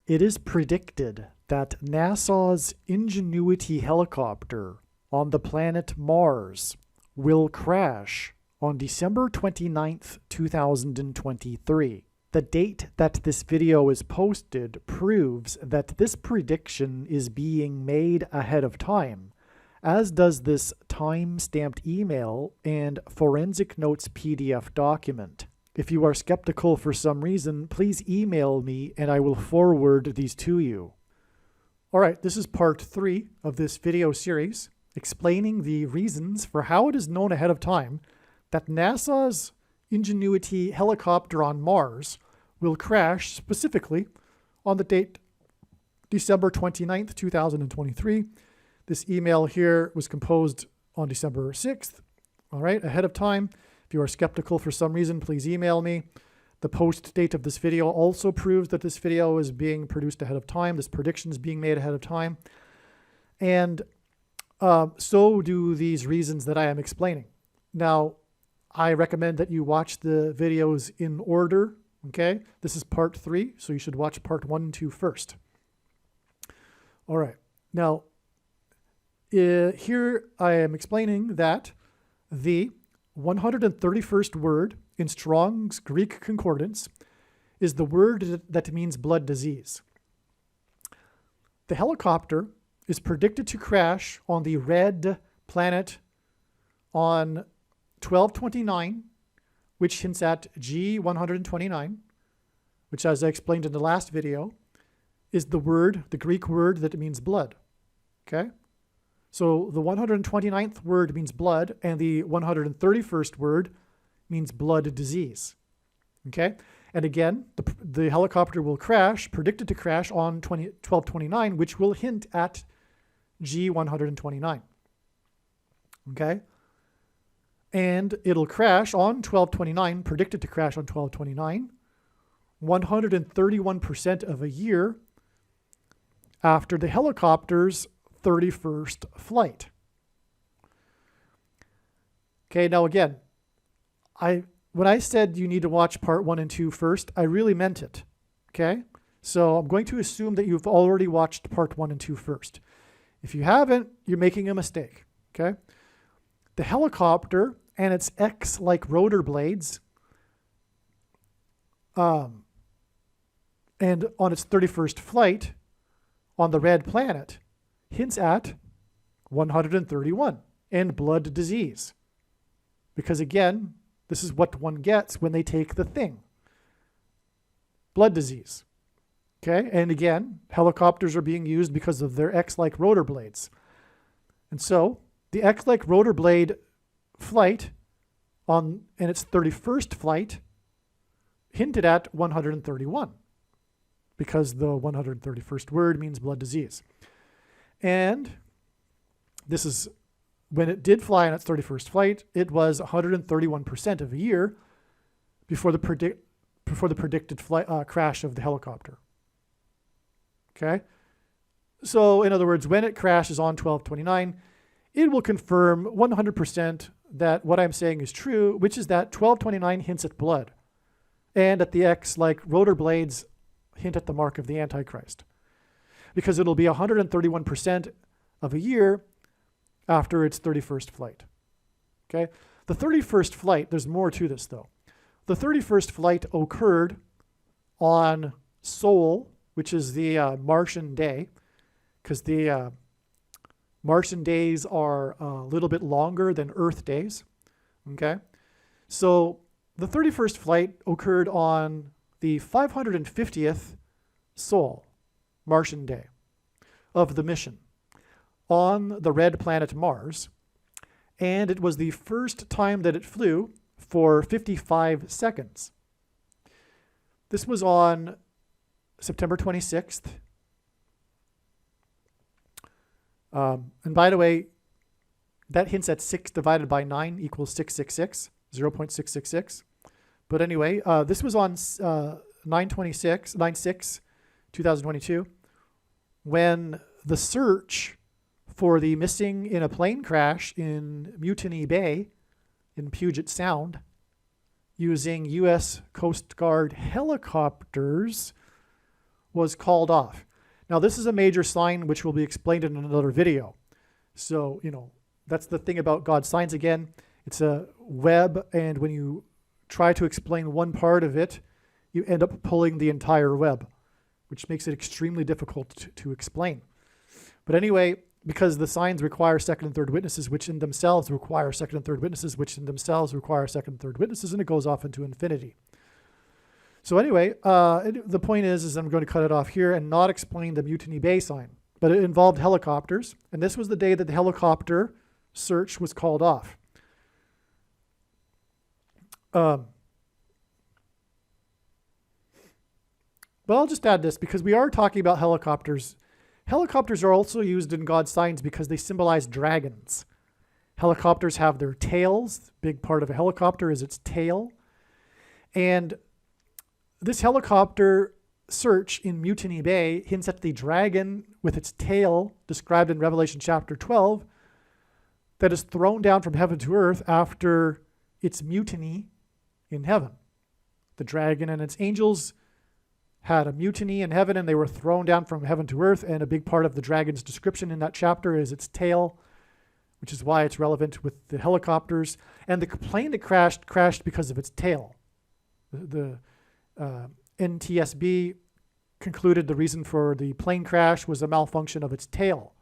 It is predicted that NASA's Ingenuity helicopter on the planet Mars will crash on December 29th, 2023. The date that this video is posted proves that this prediction is being made ahead of time, as does this time-stamped email and forensic notes PDF document. If you are skeptical for some reason, please email me and I will forward these to you. All right, this is part 3 of this video series explaining the reasons for how it is known ahead of time that NASA's Ingenuity helicopter on Mars will crash specifically on the date December 29th, 2023. This email here was composed on December 6th, all right, ahead of time. If you are skeptical for some reason, please email me. The post date of this video also proves that this video is being produced ahead of time. This prediction is being made ahead of time. And so do these reasons that I am explaining. Now, I recommend that you watch the videos in order, okay? This is part 3, so you should watch part 1 and 2 first. All right. Now, here I am explaining that the 131st word in Strong's Greek Concordance is the word that means blood disease. The helicopter is predicted to crash on the red planet on 1229, which hints at G129, which, as I explained in the last video, is the Greek word that means blood. Okay? So the 129th word means blood, and the 131st word means blood disease. Okay? And again, the helicopter will crash, predicted to crash on 1229, which will hint at G129. Okay? And it'll crash on 1229, predicted to crash on 1229, 131% of a year after the helicopter's 31st flight. Okay, now again, when I said you need to watch part 1 and 2 first, I really meant it. Okay? So I'm going to assume that you've already watched part 1 and 2 first. If you haven't, you're making a mistake. Okay? The helicopter and its X-like rotor blades, and on its 31st flight on the red planet, hints at 131 and blood disease. Because again, this is what one gets when they take the thing. Blood disease. Okay? And again, helicopters are being used because of their X-like rotor blades. And so the X-like rotor blade flight in its 31st flight hinted at 131 because the 131st word means blood disease. And this is when it did fly on its 31st flight, it was 131% of a year before the predicted crash of the helicopter. Okay? So in other words, when it crashes on 1229, it will confirm 100% that what I'm saying is true, which is that 1229 hints at blood, and at the X-like rotor blades hint at the mark of the Antichrist, because it'll be 131% of a year after its 31st flight. Okay? The 31st flight, there's more to this though. The 31st flight occurred on Sol, which is the Martian day, because the Martian days are a little bit longer than Earth days. Okay? So the 31st flight occurred on the 550th Sol, Martian day, of the mission on the red planet Mars. And it was the first time that it flew for 55 seconds. This was on September 26th. And by the way, that hints at 6 divided by 9 equals 666, 0.666. But anyway, this was on 9/6/2022, when the search for the missing in a plane crash in Mutiny Bay in Puget Sound using U.S. Coast Guard helicopters was called off. Now, this is a major sign which will be explained in another video. So, that's the thing about God's signs again. It's a web, and when you try to explain one part of it, you end up pulling the entire web, which makes it extremely difficult to explain. But anyway, because the signs require second and third witnesses, which in themselves require second and third witnesses, which in themselves require second and third witnesses, and it goes off into infinity. So anyway, the point is I'm going to cut it off here and not explain the Mutiny Bay sign, but it involved helicopters, and this was the day that the helicopter search was called off. But I'll just add this because we are talking about helicopters. Helicopters are also used in God's signs because they symbolize dragons. Helicopters have their tails. Big part of a helicopter is its tail. And this helicopter search in Mutiny Bay hints at the dragon with its tail described in Revelation chapter 12 that is thrown down from heaven to earth after its mutiny in heaven. The dragon and its angels had a mutiny in heaven, and they were thrown down from heaven to earth, and a big part of the dragon's description in that chapter is its tail, which is why it's relevant with the helicopters. And the plane that crashed because of its tail. The NTSB concluded the reason for the plane crash was a malfunction of its tail.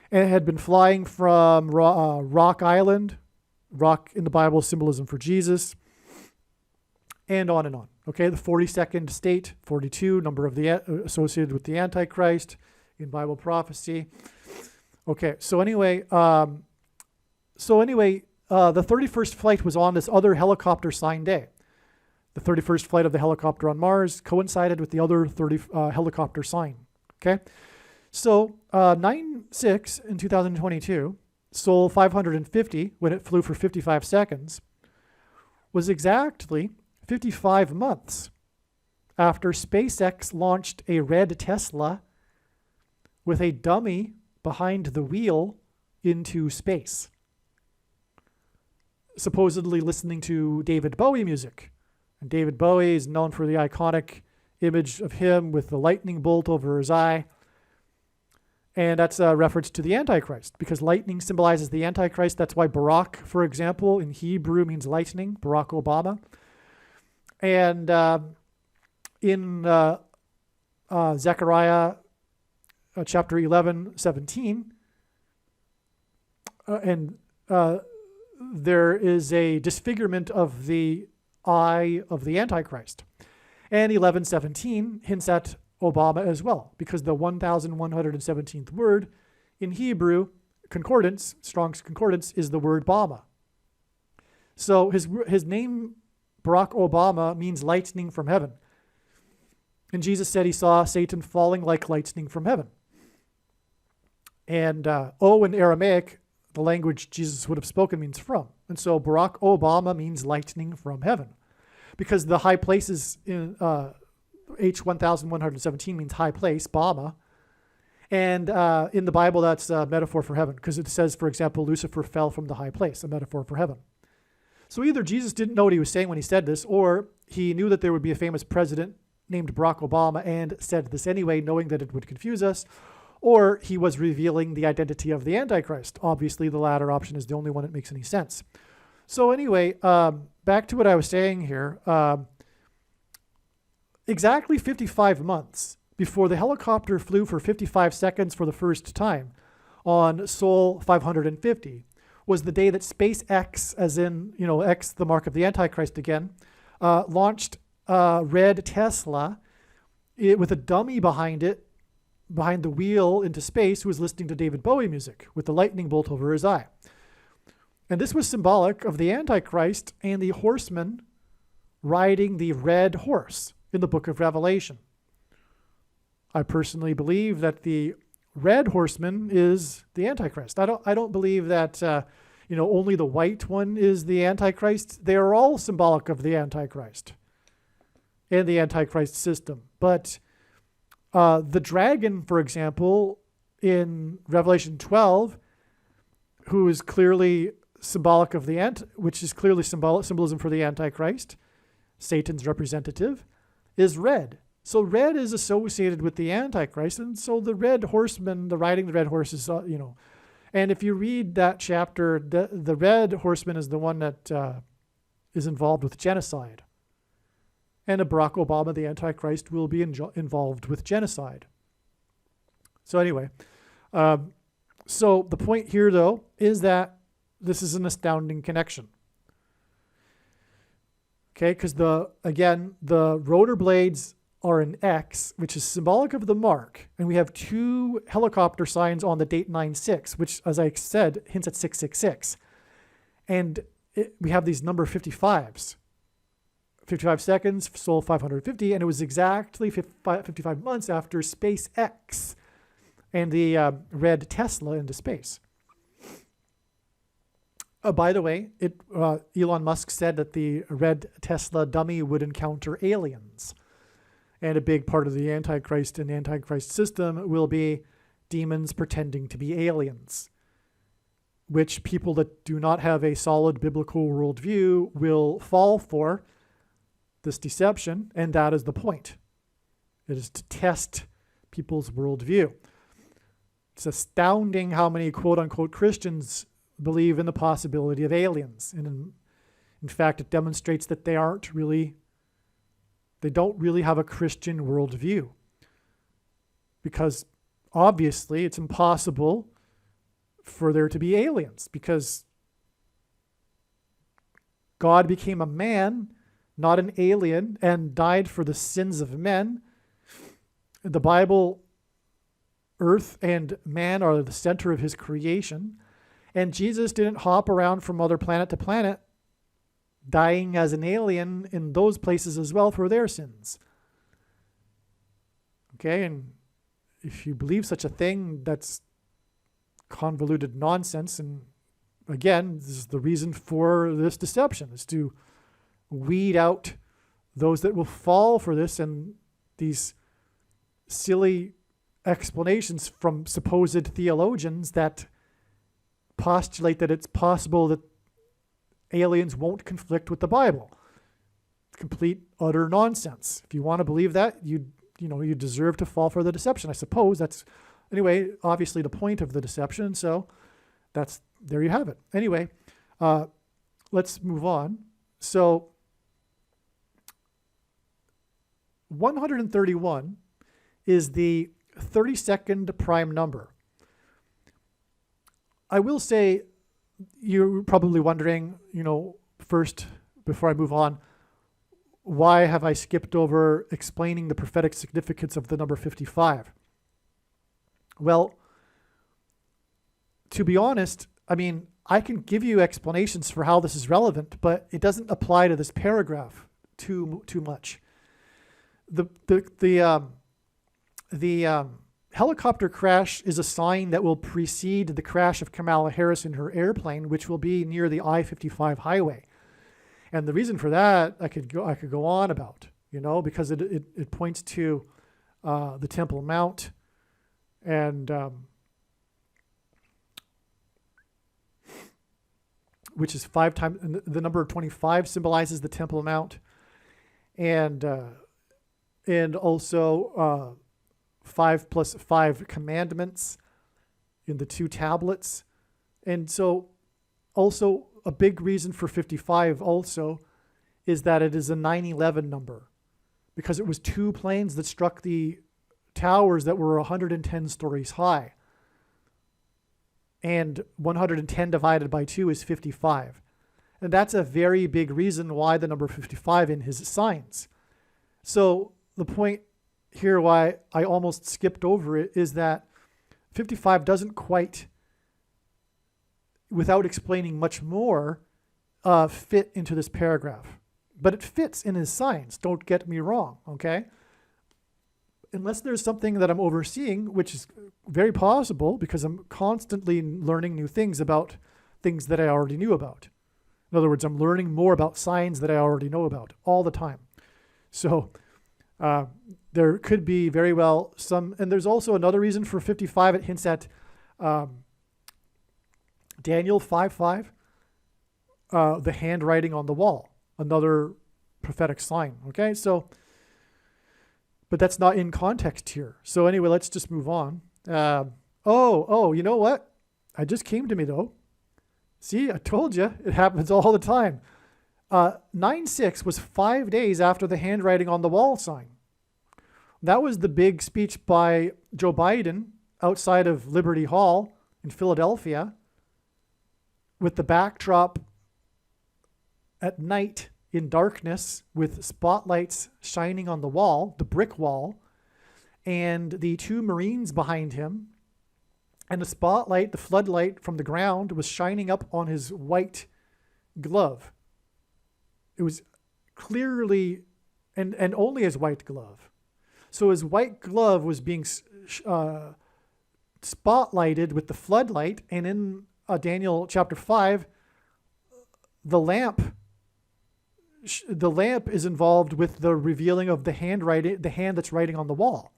And it had been flying from Rock Island. Rock in the Bible is symbolism for Jesus. And on and on. Okay, the 42nd state, 42, number of the associated with the Antichrist in Bible prophecy. Okay, so anyway, the 31st flight was on this other helicopter sign day. The 31st flight of the helicopter on Mars coincided with the other helicopter sign. Okay, so 9/6 in 2022, Sol 550, when it flew for 55 seconds, was exactly 55 months after SpaceX launched a red Tesla with a dummy behind the wheel into space, supposedly listening to David Bowie music. And David Bowie is known for the iconic image of him with the lightning bolt over his eye. And that's a reference to the Antichrist because lightning symbolizes the Antichrist. That's why Barak, for example, in Hebrew means lightning, Barack Obama. And in Zechariah chapter 11:17, there is a disfigurement of the eye of the Antichrist. And 11:17 hints at Obama as well, because the 1117th word in Hebrew concordance, Strong's concordance, is the word Bama. So his name, Barack Obama, means lightning from heaven. And Jesus said he saw Satan falling like lightning from heaven. And in Aramaic, the language Jesus would have spoken, means from. And so Barack Obama means lightning from heaven. Because the high places in H1117 means high place, Bama. And in the Bible, that's a metaphor for heaven. Because it says, for example, Lucifer fell from the high place, a metaphor for heaven. So either Jesus didn't know what he was saying when he said this, or he knew that there would be a famous president named Barack Obama and said this anyway, knowing that it would confuse us, or he was revealing the identity of the Antichrist. Obviously, the latter option is the only one that makes any sense. So anyway, back to what I was saying here. Exactly 55 months before the helicopter flew for 55 seconds for the first time on Sol 550, was the day that SpaceX, as in, X, the mark of the Antichrist again, launched a red Tesla with a dummy behind the wheel into space, who was listening to David Bowie music with the lightning bolt over his eye. And this was symbolic of the Antichrist and the horseman riding the red horse in the book of Revelation. I personally believe that the red horseman is the Antichrist. I don't believe that only the white one is the Antichrist. They are all symbolic of the Antichrist and the Antichrist system. But the dragon, for example, in Revelation 12, who is clearly symbolic of which is clearly symbolism for the Antichrist, Satan's representative, is red. So red is associated with the Antichrist, and so the red horseman, the riding the red horse is, and if you read that chapter, the red horseman is the one that is involved with genocide. And Barack Obama, the Antichrist, will be involved with genocide. So anyway, so the point here, though, is that this is an astounding connection. Okay, because the rotor blades are an X, which is symbolic of the mark. And we have two helicopter signs on the date 9/6, which, as I said, hints at 666. And we have these number 55s. 55 seconds, Sol 550, and it was exactly 55 months after SpaceX and the red Tesla into space. By the way, Elon Musk said that the red Tesla dummy would encounter aliens. And a big part of the Antichrist and Antichrist system will be demons pretending to be aliens, which people that do not have a solid biblical worldview will fall for this deception, and that is the point. It is to test people's worldview. It's astounding how many quote-unquote Christians believe in the possibility of aliens. And in fact, it demonstrates that they don't really have a Christian worldview. Because obviously it's impossible for there to be aliens, because God became a man, not an alien, and died for the sins of men. The Bible, earth and man are the center of his creation. And Jesus didn't hop around from other planet to planet, dying as an alien in those places as well for their sins. Okay, and if you believe such a thing, that's convoluted nonsense. And again, this is the reason for this deception, is to weed out those that will fall for this and these silly explanations from supposed theologians that postulate that it's possible that aliens won't conflict with the Bible. Complete, utter nonsense. If you want to believe that, you deserve to fall for the deception. I suppose that's, anyway, obviously the point of the deception. So there you have it. Anyway, let's move on. So 131 is the 32nd prime number. I will say, you're probably wondering, first, before I move on, why have I skipped over explaining the prophetic significance of the number 55? Well, to be honest, I can give you explanations for how this is relevant, but it doesn't apply to this paragraph too much. The helicopter crash is a sign that will precede the crash of Kamala Harris in her airplane, which will be near the I-55 highway. And the reason for that, I could go on about, because it points to the Temple Mount, and which is 5 times, and the number 25 symbolizes the Temple Mount, and also 5 plus 5 commandments in the 2 tablets. And so also a big reason for 55 also is that it is a 9/11 number, because it was 2 planes that struck the towers that were 110 stories high. And 110 divided by 2 is 55. And that's a very big reason why the number 55 in his signs. So the point here why I almost skipped over it is that 55 doesn't quite, without explaining much more, fit into this paragraph. But it fits in his signs, don't get me wrong, okay? Unless there's something that I'm overseeing, which is very possible because I'm constantly learning new things about things that I already knew about. In other words, I'm learning more about signs that I already know about all the time. So there could be very well some, and there's also another reason for 55. It hints at Daniel 5:5, the handwriting on the wall, another prophetic sign. Okay, so But that's not in context here. So anyway, let's just move on. You know what? I just came to me though. See, I told you it happens all the time. 9/6 was 5 days after the handwriting on the wall sign. That was the big speech by Joe Biden outside of Liberty Hall in Philadelphia, with the backdrop at night in darkness with spotlights shining on the wall, the brick wall, and the two Marines behind him. And the spotlight, the floodlight from the ground, was shining up on his white glove. It was clearly, and only his white glove. So his white glove was being spotlighted with the floodlight, and in Daniel chapter 5, the lamp is involved with the revealing of the handwriting, the hand that's writing on the wall.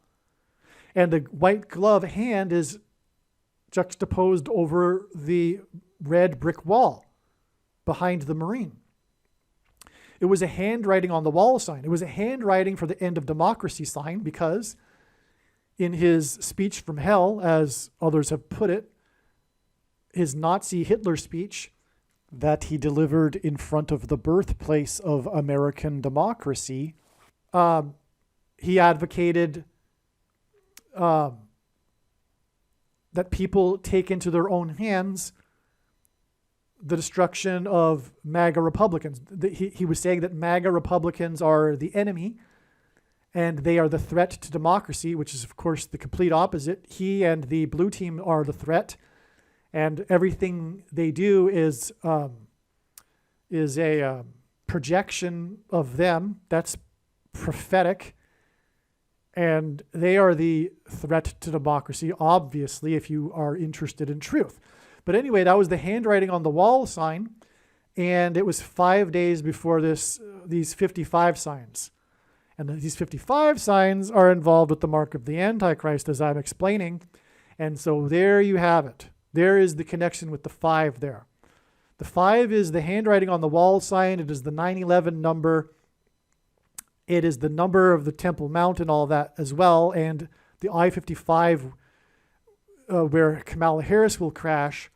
And the white glove hand is juxtaposed over the red brick wall behind the Marine. It was a handwriting on the wall sign. It was a handwriting for the end of democracy sign, because in his speech from hell, as others have put it, his Nazi Hitler speech that he delivered in front of the birthplace of American democracy, he advocated that people take into their own hands the destruction of MAGA Republicans. He was saying that MAGA Republicans are the enemy and they are the threat to democracy, which is, of course, the complete opposite. He and the blue team are the threat, and everything they do is a projection of them. That's prophetic, and they are the threat to democracy, obviously, if you are interested in truth. But anyway, that was the handwriting on the wall sign, and it was 5 days before these 55 signs. And these 55 signs are involved with the mark of the Antichrist, as I'm explaining. And so there you have it. There is the connection with the 5 there. The 5 is the handwriting on the wall sign. It is the 9/11 number. It is the number of the Temple Mount and all that as well. And the I-55 where Kamala Harris will crash,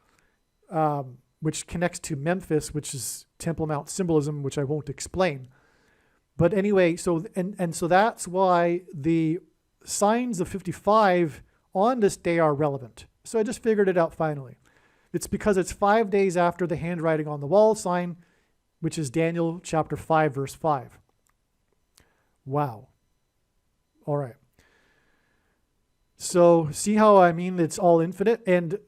which connects to Memphis, which is Temple Mount symbolism, which I won't explain. But anyway, so that's why the signs of 55 on this day are relevant. So I just figured it out finally. It's because it's 5 days after the handwriting on the wall sign, which is Daniel chapter 5, verse 5. Wow. All right. So see how I mean it's all infinite? And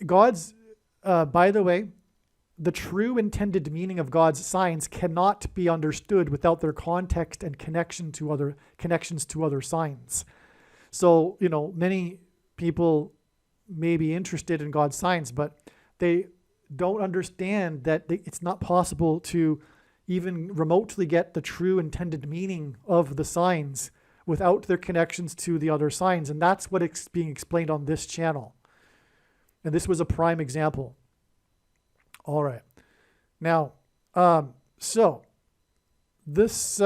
God's, by the way, the true intended meaning of God's signs cannot be understood without their context and connections to other signs. So, many people may be interested in God's signs, but they don't understand that it's not possible to even remotely get the true intended meaning of the signs without their connections to the other signs. And that's what is being explained on this channel. And this was a prime example. All right. Now, so this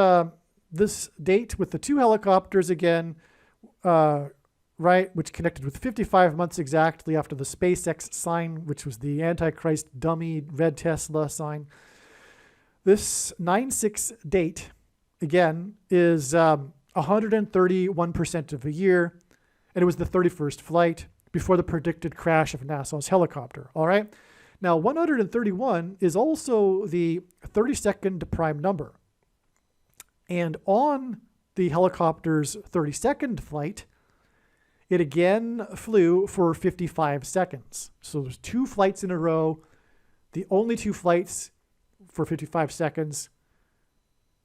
date with the 2 helicopters again, right, which connected with 55 months exactly after the SpaceX sign, which was the Antichrist dummy red Tesla sign. This 9/6 date, again, is 131% of a year, and it was the 31st flight before the predicted crash of NASA's helicopter. All right. Now, 131 is also the 32nd prime number. And on the helicopter's 32nd flight, it again flew for 55 seconds. So there's 2 flights in a row, the only 2 flights for 55 seconds,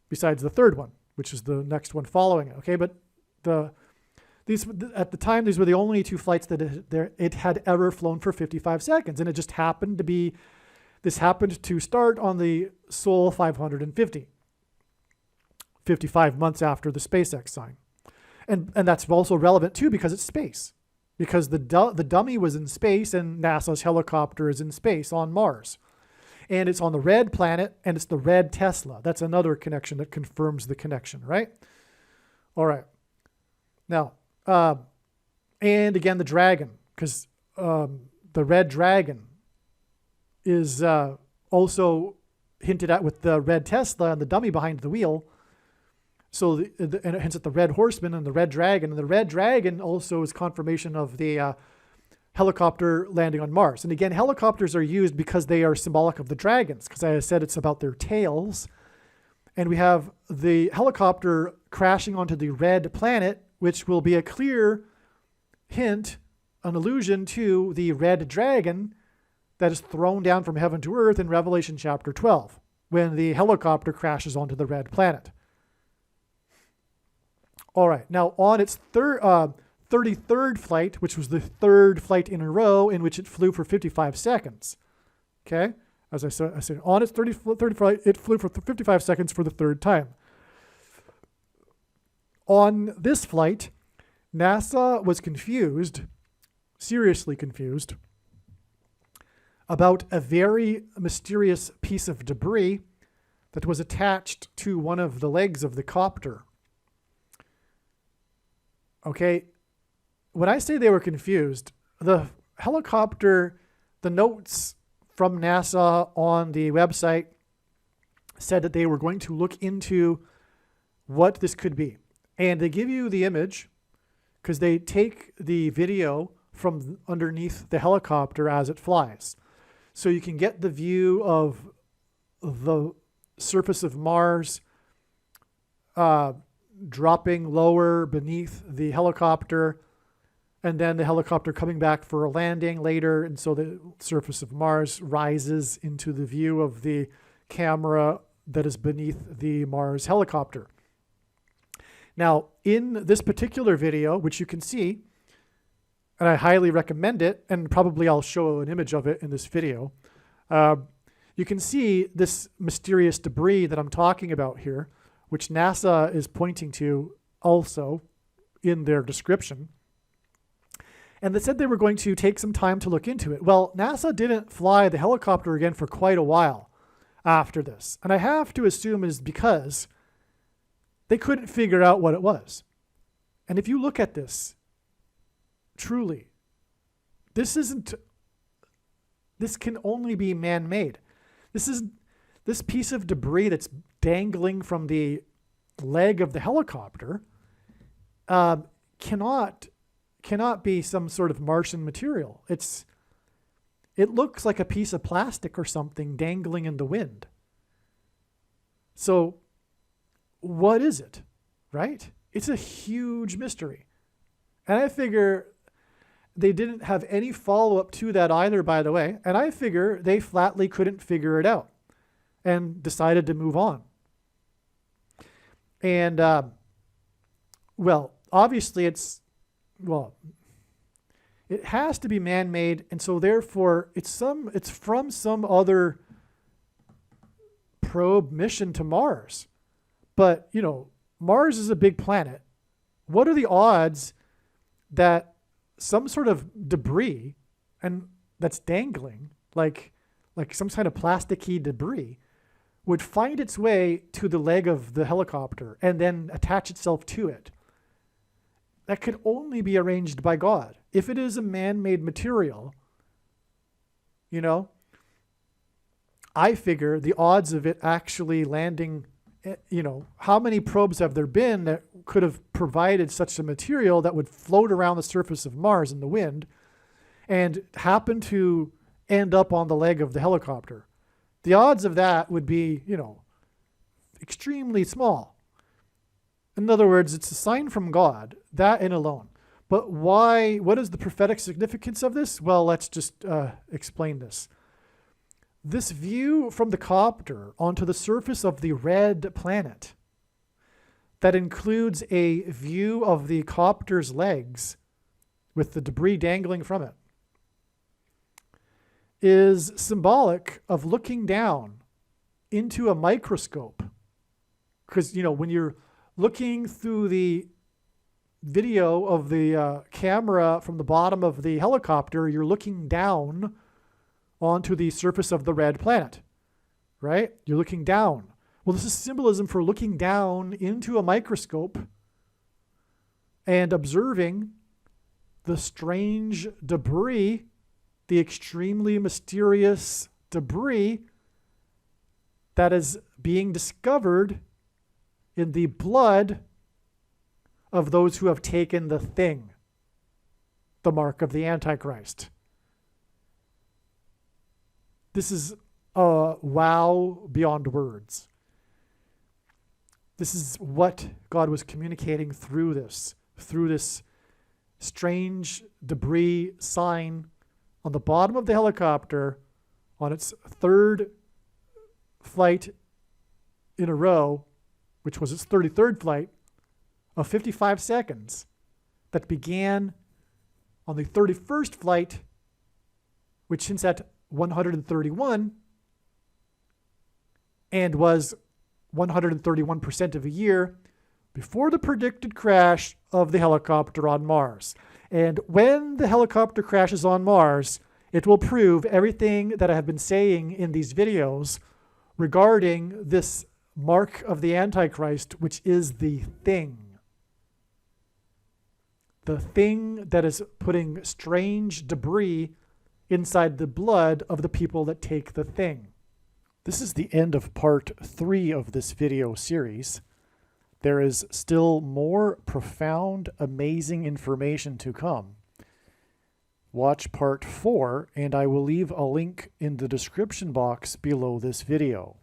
besides the third one, which is the next one following it. Okay, but at the time, these were the only 2 flights that it had ever flown for 55 seconds. And it just happened to start on the Sol 550, 55 months after the SpaceX sign. And that's also relevant too, because it's space, because the dummy was in space and NASA's helicopter is in space on Mars. And it's on the red planet, and it's the red Tesla. That's another connection that confirms the connection, right? All right. Now, and again, the dragon, because the red dragon is also hinted at with the red Tesla and the dummy behind the wheel. So, and it hints at the red horseman and the red dragon. And the red dragon also is confirmation of the helicopter landing on Mars. And again, helicopters are used because they are symbolic of the dragons, because I said it's about their tails. And we have the helicopter crashing onto the red planet, which will be a clear hint, an allusion to the red dragon that is thrown down from heaven to earth in Revelation chapter 12, when the helicopter crashes onto the red planet. All right, now on its 33rd flight, which was the third flight in a row in which it flew for 55 seconds. Okay, as I said, on its 33rd flight, it flew for 55 seconds for the third time. On this flight, NASA was confused, seriously confused, about a very mysterious piece of debris that was attached to one of the legs of the copter. Okay, when I say they were confused, the helicopter, the notes from NASA on the website said that they were going to look into what this could be. And they give you the image because they take the video from underneath the helicopter as it flies. So you can get the view of the surface of Mars dropping lower beneath the helicopter, and then the helicopter coming back for a landing later. And so the surface of Mars rises into the view of the camera that is beneath the Mars helicopter. Now, in this particular video, which you can see, and I highly recommend it, and probably I'll show an image of it in this video, you can see this mysterious debris that I'm talking about here, which NASA is pointing to also in their description. And they said they were going to take some time to look into it. Well, NASA didn't fly the helicopter again for quite a while after this. And I have to assume it is because they couldn't figure out what it was. And if you look at this, truly, this can only be man-made. This piece of debris that's dangling from the leg of the helicopter cannot be some sort of Martian material. It looks like a piece of plastic or something dangling in the wind. So what is it, right? It's a huge mystery. And I figure they didn't have any follow-up to that either, by the way. And I figure they flatly couldn't figure it out and decided to move on. And, well, obviously it has to be man-made, and so therefore it's from some other probe mission to Mars. But, Mars is a big planet. What are the odds that some sort of debris, and that's dangling, like some kind of plasticky debris, would find its way to the leg of the helicopter and then attach itself to it? That could only be arranged by God. If it is a man-made material, I figure the odds of it actually landing, how many probes have there been that could have provided such a material that would float around the surface of Mars in the wind and happen to end up on the leg of the helicopter? The odds of that would be, extremely small. In other words, it's a sign from God, that and alone. But why? What is the prophetic significance of this? Well, let's just explain this. This view from the copter onto the surface of the red planet that includes a view of the copter's legs with the debris dangling from it is symbolic of looking down into a microscope. Because, when you're looking through the video of the camera from the bottom of the helicopter, you're looking down onto the surface of the red planet, right? You're looking down. Well, this is symbolism for looking down into a microscope and observing the strange debris, the extremely mysterious debris that is being discovered in the blood of those who have taken the thing, the mark of the Antichrist. This is a wow beyond words. This is what God was communicating through this strange debris sign on the bottom of the helicopter on its third flight in a row, which was its 33rd flight, of 55 seconds that began on the 31st flight, which hints at 131, and was 131% of a year before the predicted crash of the helicopter on Mars. And when the helicopter crashes on Mars, it will prove everything that I have been saying in these videos regarding this mark of the Antichrist, which is the thing. The thing that is putting strange debris inside the blood of the people that take the thing. This is the end of part 3 of this video series. There is still more profound, amazing information to come. Watch part 4, and I will leave a link in the description box below this video.